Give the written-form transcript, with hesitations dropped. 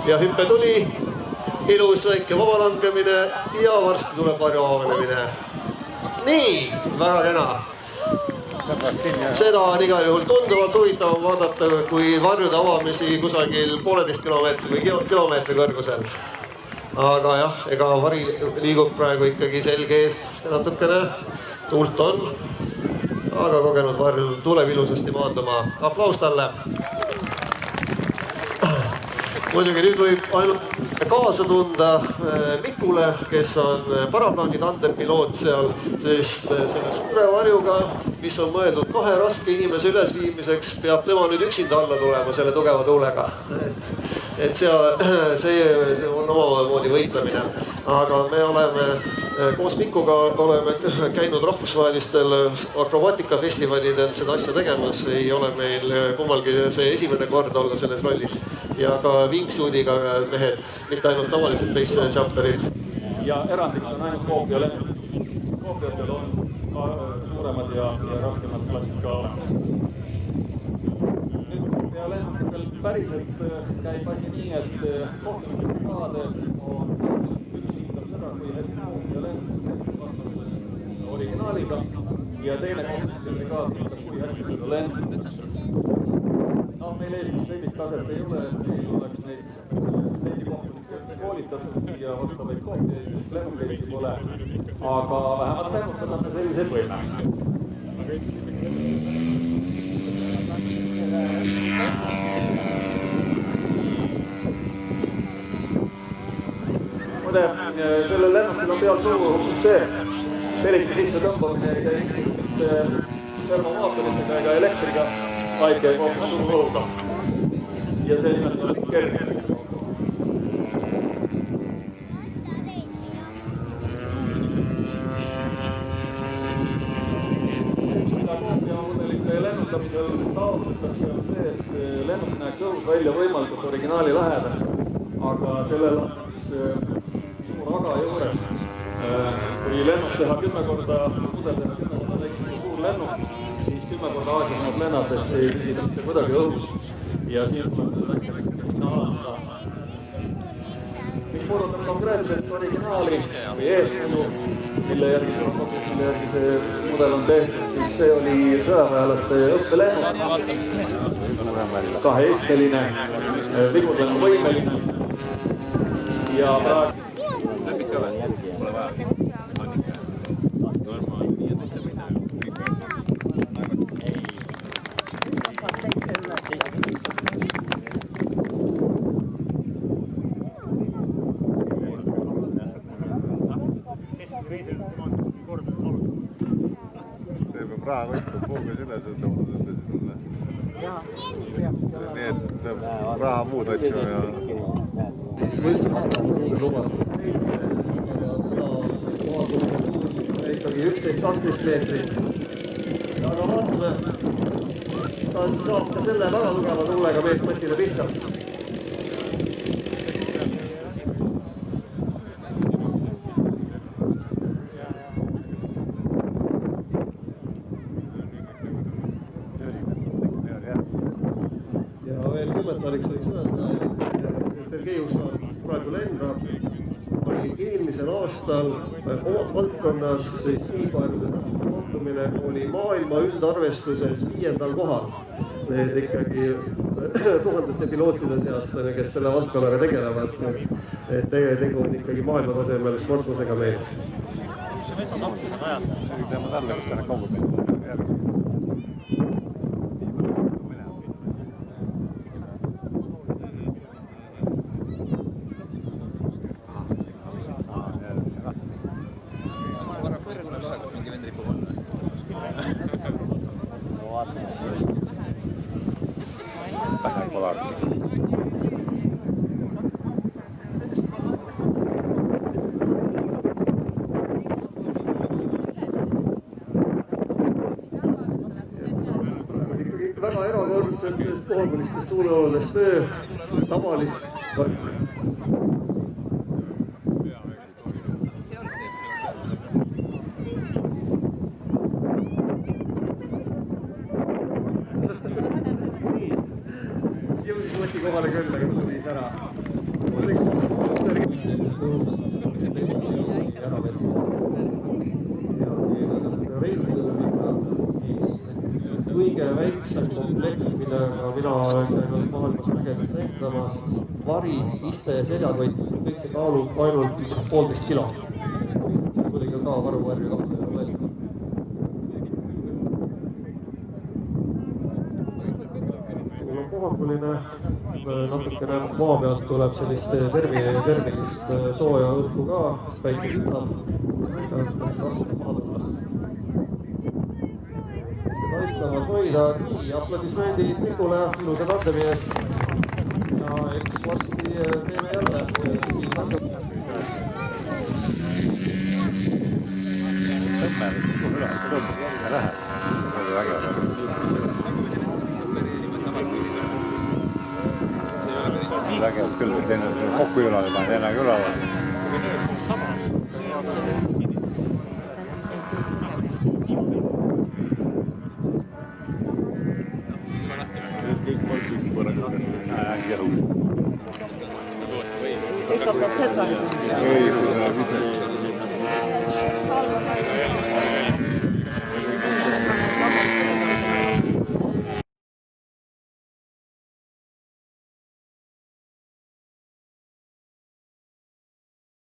ja hüppe tuli, ilus väike vabalangemine ja varsti tuleb varju avanemine. Nii, väga kena. Seda on igal juhul tunduvalt huvitavam vaadata kui varjude avamisi kusagil 1,5 kilomeetri või kilomeetri kõrgusel. Aga jah, ega vari liigub praegu ikkagi selge ees natukene, tuult on, aga kogenud varjul tuleb ilusasti maanduma. Aplaus talle. Muidugi nüüd võib ainult kaasa tunda Mikule, kes on paraplaani tandempiloot seal, sest selle suure varjuga, mis on mõeldud 2 raske inimese ülesviimiseks, peab tema nüüd üksinda alla tulema selle tugeva tuulega. Et see on omamoodi võitlemine. Aga me oleme koos Mikuga oleme käinud rahvusvahelistel akrobaatikafestivalidel seda asja tegemas. Ei ole meil kummalgi see esimene kord olla selles rollis. Ja ka wingsuitiga mehed, mitte ainult tavalised base jumperid. Ja erandiks on ainult koopialennud. Koopiatel on ka suuremad ja raskemad klassid ka olemas. Koopialendusel päriselt käib asi nii, et kohtumised saade on hindab seda, kui hästi koopialendus vastab originaaliga ja teine kohtumised hindab, kui hästi seda lendus. No, meil Eestis sellist taset ei ole, et meil oleks neid stendikohtunikke koolitatud ja vastavaid koopiaid, lennukeid pole, aga vähemalt lennustada me selliseid võime. Muide, sellel lennukil on peal suur see peliti sisse tõmbamine ei käi servomaatoristega ega elektriga, vaid käib hoopis suur õhuga. Ja see nimelt on kerge. Mida koopiamudelite lennutamisel taotletakse on see, et lennuk näeks õhus välja võimalikult originaali lähedal, aga sellel on suur aga juures. Kui lennuk teha 10 korda, mudel teha 10 korda väiksem kui suur lennuk, siis 10 korda aeglasemalt lennades ei püsida mitte kuidagi õhus. Ja siin tuleb väikeseks hinna. Mis puudutab konkreetselt originaali või eeskuju, mille järgi see mudel on tehtud, siis see oli sõjaväelaste õppelennuk, 2-esteline, vigurlennu võimeline ja praegu raha võitlub puuga selles, et nii et raha muud asju ja ikkagi 11-12 meetrit. Aga vaatame, kas saab ka selle väga tugeva tuulega meetmõtile pihta. Ja veel kommentaariks võiks öelda, et Sergei Ussaavist praegu lendab. Oli eelmisel aastal valdkonnas siisvaerude täpsuskontumine oli maailma üldarvestuses 5. kohal. Need ikkagi tuhandete pilootide seast, kes selle valdkonnaga tegelevad. Tegu on ikkagi maailma tasemel sportlusega meil. Väga erakordselt poolkulistest tuuleoludest tavalist jõudis Mati kohale küll, aga ta tuli ära. Kõige väiksem komplekt, millega mina olen käinud maailmas mägedes näitamas, vari, iste ja seljavõit, kõik see kaalub ainult 1,5 kilo. See tuli ka varuvarju kaasa ja mõelda. Mul on puhakuline, natukene maa pealt tuleb sellist termilist sooja õhku ka, sest väike kütab, raske maadada. Aitamas hoida, nii, aplodismendid Mikule, ilusa tandemi eest ja eks varsti teeme jälle. Vägevad küll, et enne kokku ülale paned, enne ülale. Kes osaa seda? Ei,